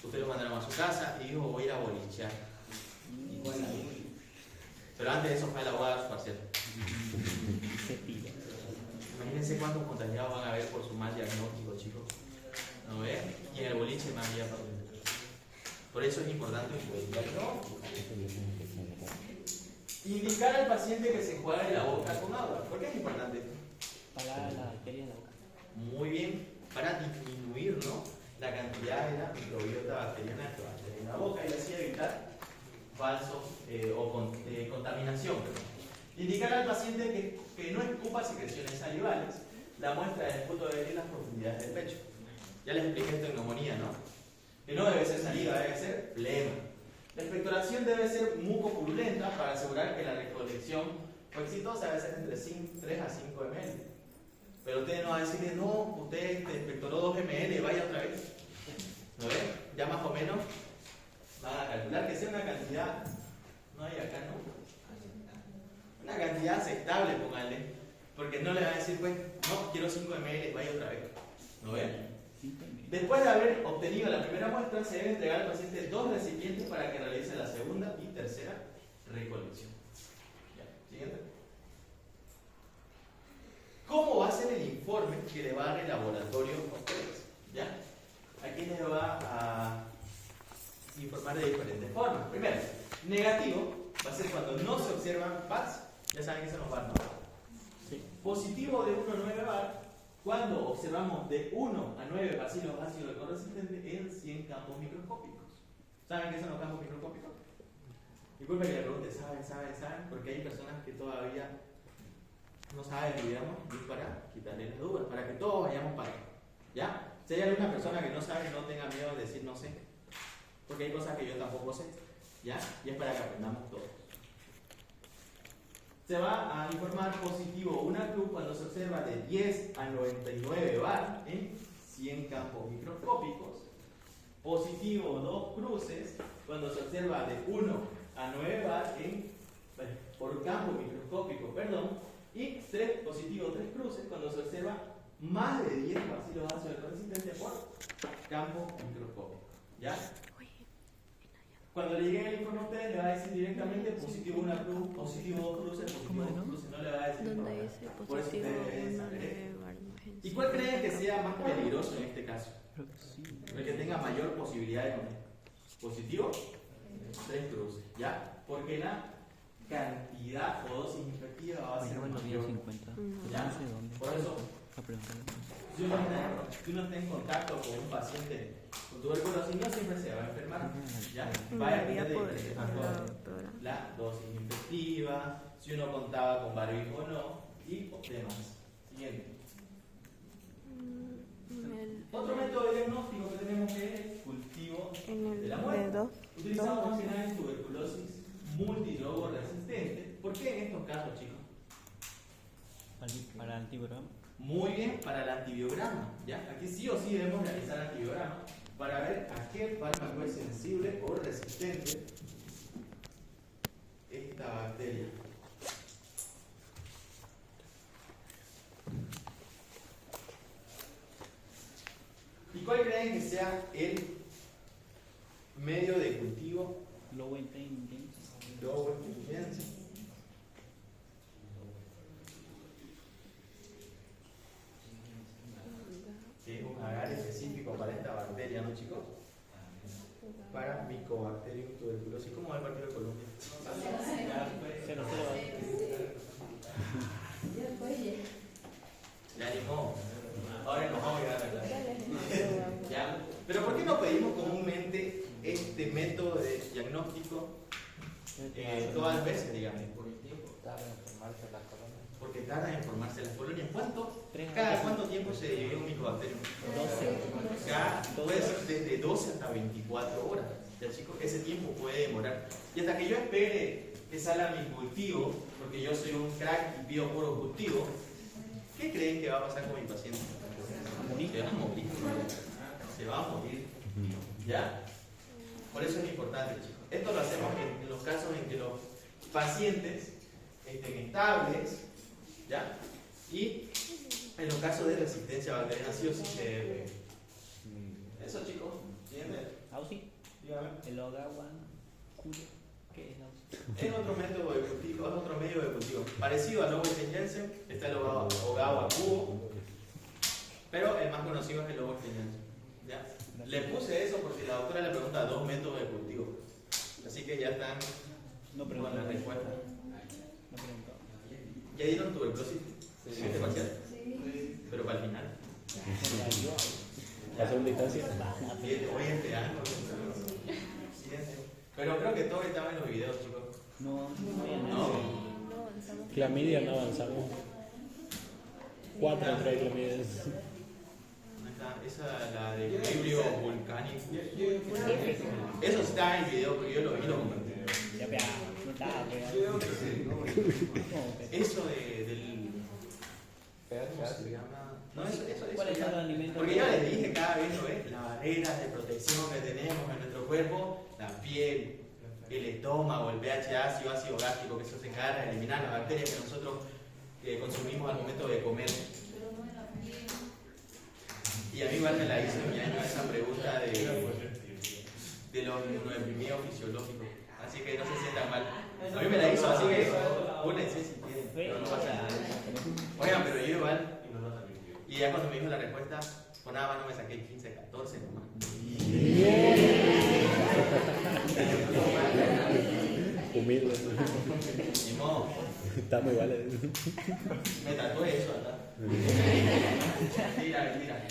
ustedes lo mandaron a su casa y dijo, voy a ir a bolichear. Pero antes de eso fue a la abogada de su parcial. Imagínense cuántos contagiados van a haber por su mal diagnóstico, chicos. ¿No ven? Y en el boliche más día para ustedes. Por eso es importante el diagnóstico. Indicar al paciente que se enjuague la boca con agua. ¿Por qué es importante esto? Para la bacteria en la boca. Muy bien, para disminuir, ¿no?, la cantidad de la microbiota bacteriana que va a tener en la boca y así evitar contaminación. Indicar al paciente que no escupa secreciones salivales. La muestra del esputo debe ir en las profundidades del pecho. Ya les expliqué esto en neumonía, ¿no? Que no debe ser saliva, debe ser flema. La expectoración debe ser mucopurulenta para asegurar que la recolección fue exitosa, debe ser entre 3 a 5 ml. Pero usted no va a decirle, no, usted espectoró 2 ml, vaya otra vez. ¿No ve? Ya más o menos van a calcular que sea una cantidad, no hay acá, ¿no? Una cantidad aceptable, póngale. Porque no le va a decir, pues, no, quiero 5 ml, vaya otra vez. ¿No ve? Después de haber obtenido la primera muestra, se debe entregar al paciente 2 recipientes para que realice la segunda y tercera recolección. Ya, siguiente. ¿Cómo va a ser el informe que le va a dar el laboratorio a ustedes? ¿Ya? Aquí les va a informar de diferentes formas. Primero, negativo va a ser cuando no se observan VARs. Ya saben que se nos van, ¿no? Sí. Positivo de 1 a 9 bar cuando observamos de 1 a 9 bacilos ácidos resistentes en 100 campos microscópicos. ¿Saben qué son los campos microscópicos? Disculpe que le pregunte, ¿saben? Porque hay personas que todavía no saben, digamos, y para quitarle las dudas, para que todos vayamos para ahí. ¿Ya? Si hay alguna persona que no sabe, no tenga miedo de decir no sé. Porque hay cosas que yo tampoco sé. ¿Ya? Y es para que aprendamos todos. Se va a informar positivo una cruz cuando se observa de 10 a 99 bar en 100 campos microscópicos. Positivo 2 cruces cuando se observa de 1 a 9 bar por campo microscópico, y positivo 3 cruces cuando se observa más de 10 bacilos ácidos resistentes por campo microscópico. ¿Ya? Cuando le llegue el informe a ustedes, le va a decir directamente positivo una cruz, positivo 2 cruces, positivo 2 cruces, no le va a decir Donde por dice Por eso positivo ustedes deben 1 saber esto. 9 bar no es ¿Y cuál creen que sea más peligroso en este caso? Creo que sí. El que tenga mayor posibilidad de comer. Positivo, 3 cruces, ¿ya? Porque la cantidad o dosis infectiva va a ser Bueno, mayor. 50. ¿Ya? No sé dónde. Por eso, A preguntarle. si uno está en contacto con un paciente con tuberculosis, no siempre se va a enfermar, ¿ya? Va a Debería depender de poder diferentes con la factores. doctora. La dosis infectiva, si uno contaba con barbijo o no, y demás. Siguiente. Otro método de diagnóstico que tenemos que es el cultivo En el de la de muestra. 2. Utilizamos más que nada en tuberculosis multilobo resistente. ¿Por qué en estos casos, chicos? Para antibiograma. Muy bien, para el antibiograma, ¿ya? Aquí sí o sí debemos realizar antibiograma para ver a qué fármaco es sensible o resistente esta bacteria. ¿Y cuál creen que sea el medio de cultivo? Low intensity. Low intensity. Que es un agar específico para esta bacteria, ¿no, chicos? Para Mycobacterium tuberculosis. ¿Cómo va el partido de Colombia? 0-0. Ya ni modo. Ahora nos vamos a llegar a la clase. ¿Ya? Pero ¿por qué no pedimos comúnmente este método de diagnóstico todas las veces, digamos? Tarda en formarse las colonias. Porque tarda en formarse las colonias. Tres ¿Cada años. cuánto tiempo se divide un Mycobacterium? 12. Puede ser desde 12 hasta 24 horas. Ya, chicos, ese tiempo puede demorar. Y hasta que yo espere que salga mi cultivo, porque yo soy un crack y pido puro cultivo, ¿qué creen que va a pasar con mi paciente? Se va a morir. Se va a morir. ¿Ya? Por eso es importante, chicos. Esto lo hacemos en los casos en que los pacientes estén estables, ¿ya? Y en los casos de resistencia bacteriana, sí o sí se debe. Eso, chicos. ¿Entienden? Ausi. Dígame. El Ogawa. Julio. ¿Qué es Ausi? Es otro método de cultivo, es otro medio de cultivo. Parecido al Lobo Jensen, está el Ogawa cubo, pero el más conocido es el Lobo Jensen. ¿Ya? Le puse eso porque la doctora le pregunta 2 métodos de cultivo. Así que ya están No con preguntó. la respuesta. No preguntó. ¿Ya dieron tuberculosis? ¿Este parcial? Pero para el final. La segunda instancia. Hoy este año. Siguiente. Pero creo que todo estaba en los videos, chicos. No, No. Clamidia no avanzamos. 4 entre clamidias. Esa, la de equilibrio volcánico. Eso está en el video, porque yo lo vi y lo comenté. Ya pegado. No estaba pegado. Eso del. ¿Cómo se llama? No, eso ¿Cuáles son los alimentos? porque yo les dije cada vez, ¿no ves? Las barreras de protección que tenemos en nuestro cuerpo, la piel, el estómago, el pH ácido, ácido gástrico, que eso se encarga de eliminar las bacterias que nosotros consumimos al momento de comer. Y a mí igual me la hizo en mi año esa pregunta de los inmunodeprimidos fisiológicos. Así que no se sientan mal. A mí me la hizo, así que únense si quieren, pero no pasa nada. Oigan, pero yo igual, y ya cuando me dijo la respuesta, con nada más no me saqué 15, 14 nomás. Humilde. Ni modo, Estamos iguales. me tatué eso, ¿verdad? Mentira.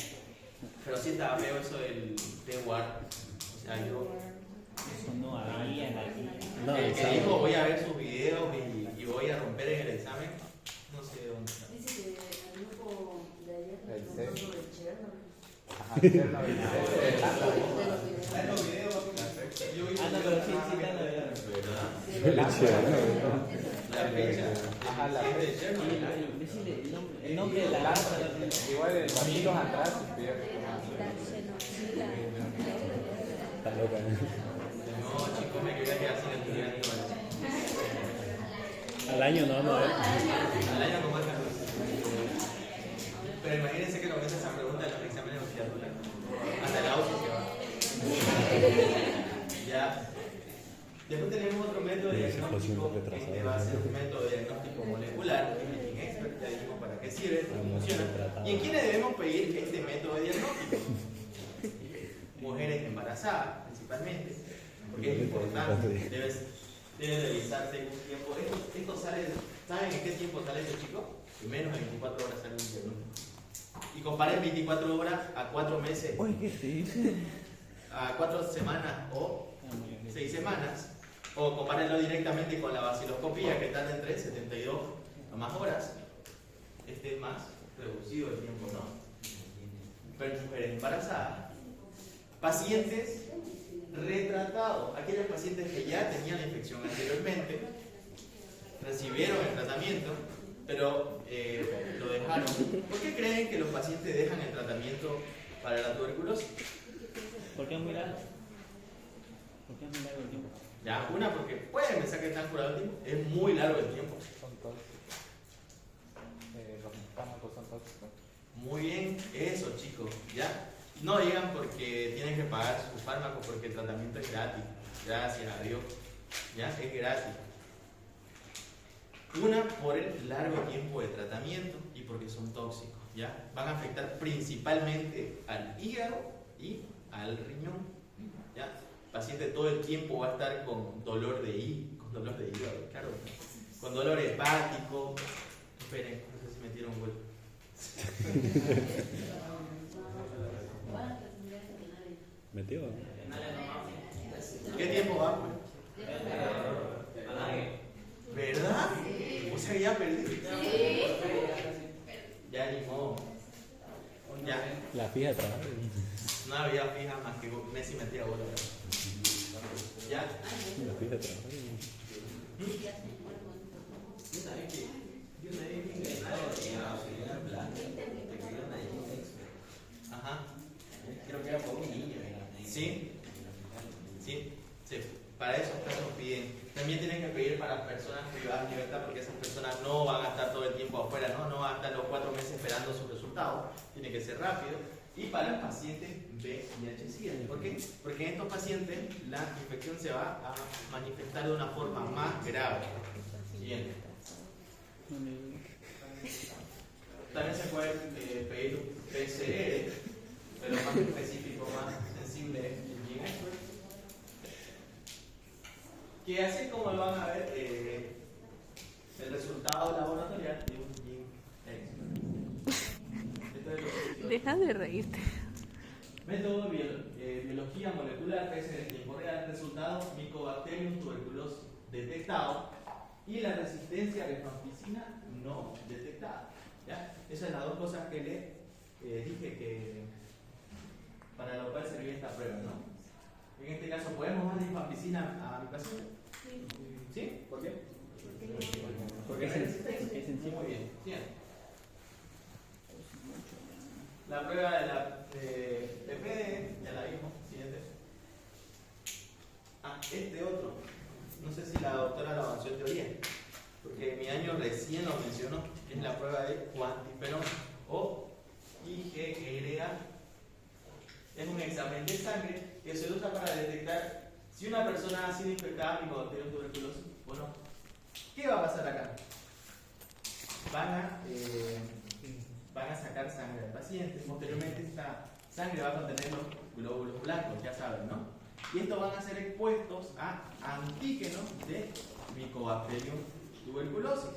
Pero sí estaba feo eso del T-Ward. O sea, yo... Eso no había aquí. No, el que sabe. dijo voy a ver sus videos y voy a romper en el examen, no sé dónde está. Dice que el grupo de ayer El nos C. preguntó sobre Chernobyl. Ajá, Chernobyl, de Irlanda. ¿Sabes los videos? Yo vi Ah, no, pero sí, está en la verdad. ¿Verdad? La fecha. Ajá, la Sí, de fecha. Chernobyl. Decirle el nombre de la raza. Igual en vasitos atrás, Está loca. No, chicos, me quería quedar sin estudiante. Al año no vamos a ver. Al año como esta. Pero imagínense que nos meten esa pregunta en los exámenes de licenciatura. Hasta el auto se va. Ya. Después tenemos otro método de diagnóstico, este va a ser un método de diagnóstico molecular, que es el expert, ya dijimos para qué sirve, cómo funciona. ¿Y en quiénes debemos pedir este método de diagnóstico? Mujeres embarazadas, principalmente, porque es importante, debe realizarse en un tiempo. Esto sale, ¿saben en qué tiempo sale este chico? En menos de 24 horas sale un diagnóstico. Y comparen 24 horas a 4 meses, Oye, ¿qué se dice? a 4 semanas o 6 semanas, o compárenlo directamente con la vaciloscopía que tarda entre 72 a más horas. Este es más reducido el tiempo, ¿no? Pero mujeres embarazadas, pacientes retratados, aquellos pacientes que ya tenían la infección anteriormente, recibieron el tratamiento, pero lo dejaron. ¿Por qué creen que los pacientes dejan el tratamiento para la tuberculosis? ¿Por qué es muy largo? ¿Por qué es muy largo el tiempo? Ya, una, porque pueden pensar que están curados el tiempo, es muy largo el tiempo. son tóxicos. Los fármacos son tóxicos. Muy bien, eso chicos, ¿ya? No digan porque tienen que pagar sus fármacos porque el tratamiento es gratis, gracias a Dios, ¿ya? Es gratis. Una, por el largo tiempo de tratamiento y porque son tóxicos, ¿ya? Van a afectar principalmente al hígado y al riñón, ¿ya? El paciente todo el tiempo va a estar con dolor de hígado, claro, con dolor hepático. Esperen, no sé si metieron un gol. ¿Metió? ¿Qué tiempo va? ¿Verdad? O sea que ya perdí. Ya ni modo. Ya. La fija de trabajo. No había fija más que Messi metía bola. ¿Ya? La fija de trabajo. ¿Sabes qué? Yo una vez vi que ajá. Creo que era por un niño. ¿Sí? Sí. Sí. Para esos casos piden. También tienen que pedir para personas privadas de libertad porque esas personas no van a estar todo el tiempo afuera, no van a estar los 4 meses esperando sus resultados. Tiene que ser rápido. Y para pacientes VIH-Sida. ¿Por qué? Porque en estos pacientes la infección se va a manifestar de una forma más grave. Siguiente. También se puede pedir PCR, pero más específico, más sensible es el Gene Expert. Que así como lo van a ver, el resultado laboratorial de un Gene Expert. Esto es lo que Deja de reírte. método biología molecular, PCR en tiempo real, resultado Mycobacterium tuberculosis detectado y la resistencia a rifampicina no detectada. ¿Ya? Esas son las dos cosas que le dije que para lo cual servía esta prueba, ¿no? En este caso, ¿podemos dar rifampicina a mi paciente? ¿Sí? ¿Por qué? Porque es Porque es sensible. Muy bien. Bien. La prueba de PPD, ya la vimos. Siguiente. Ah, este otro. No sé si la doctora lo avanzó en teoría, porque mi año recién lo mencionó. Es la prueba de cuantiferón o IgRA. Es un examen de sangre que se usa para detectar si una persona ha sido infectada por Mycobacterium tuberculosis o no. ¿Qué va a pasar acá? Van a sacar sangre del paciente. Posteriormente esta sangre va a contener los glóbulos blancos, ya saben, ¿no? Y estos van a ser expuestos a antígenos de Mycobacterium tuberculosis.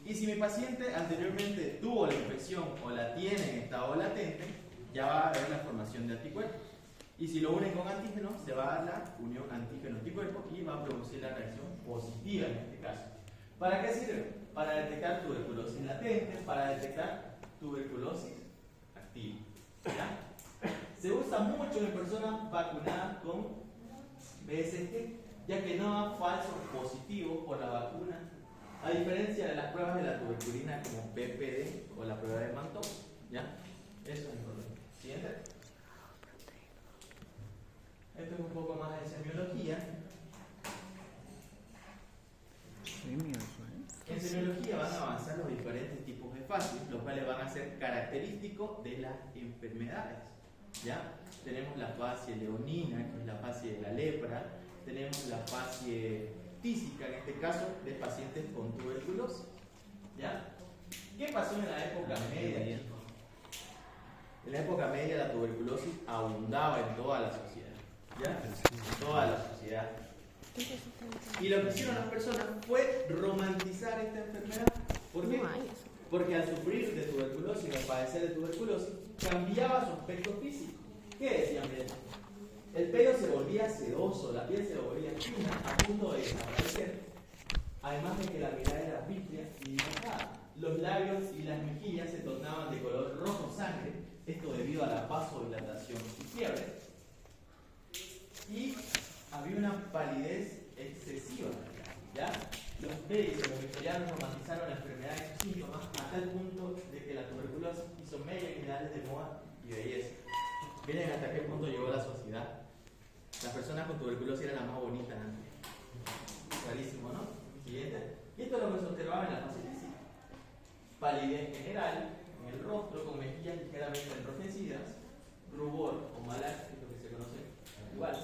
Y si mi paciente anteriormente tuvo la infección o la tiene en estado latente, ya va a haber la formación de anticuerpos. Y si lo unen con antígenos, se va a dar la unión antígeno-anticuerpo y va a producir la reacción positiva en este caso. ¿Para qué sirve? Para detectar tuberculosis latente, para detectar tuberculosis activa. ¿Ya? Se usa mucho en personas vacunadas con BCG, ya que no da falsos positivos por la vacuna, a diferencia de las pruebas de la tuberculina como PPD o la prueba de Mantoux. ¿Ya? Eso es importante. Siguiente. Esto es un poco más de semiología. En semiología van a avanzar los diferentes tipos de facies, los cuales van a ser característicos de las enfermedades. ¿Ya? Tenemos la facie leonina, que es la facie de la lepra. Tenemos la facie tísica, en este caso, de pacientes con tuberculosis. ¿Ya? ¿Qué pasó en la época media, chicos? En la época media la tuberculosis abundaba en toda la sociedad. ¿Ya? En toda la sociedad. Y lo que hicieron las personas fue romantizar esta enfermedad. ¿Por qué? Porque al sufrir de tuberculosis, al padecer de tuberculosis, cambiaba su aspecto físico. ¿Qué decían de esto? El pelo se volvía sedoso, la piel se volvía fina, a punto de desaparecer. Además de que la mirada era vítrea y dibujada. Los labios y las mejillas se tornaban de color rojo sangre, esto debido a la vasodilatación y fiebre. Y había una palidez excesiva, ¿ya? Los médicos, los historiadores romantizaron la enfermedad y sus síntomas hasta el punto de que la tuberculosis hizo media en ideales de moda y belleza. Miren hasta qué punto llegó la sociedad. Las personas con tuberculosis eran las más bonitas antes. Clarísimo, ¿no? Siguiente. Y esto es lo que se observaba en la fase física. Palidez general en el rostro con mejillas ligeramente enrojecidas, rubor o malaxia, que es lo que se conoce igual.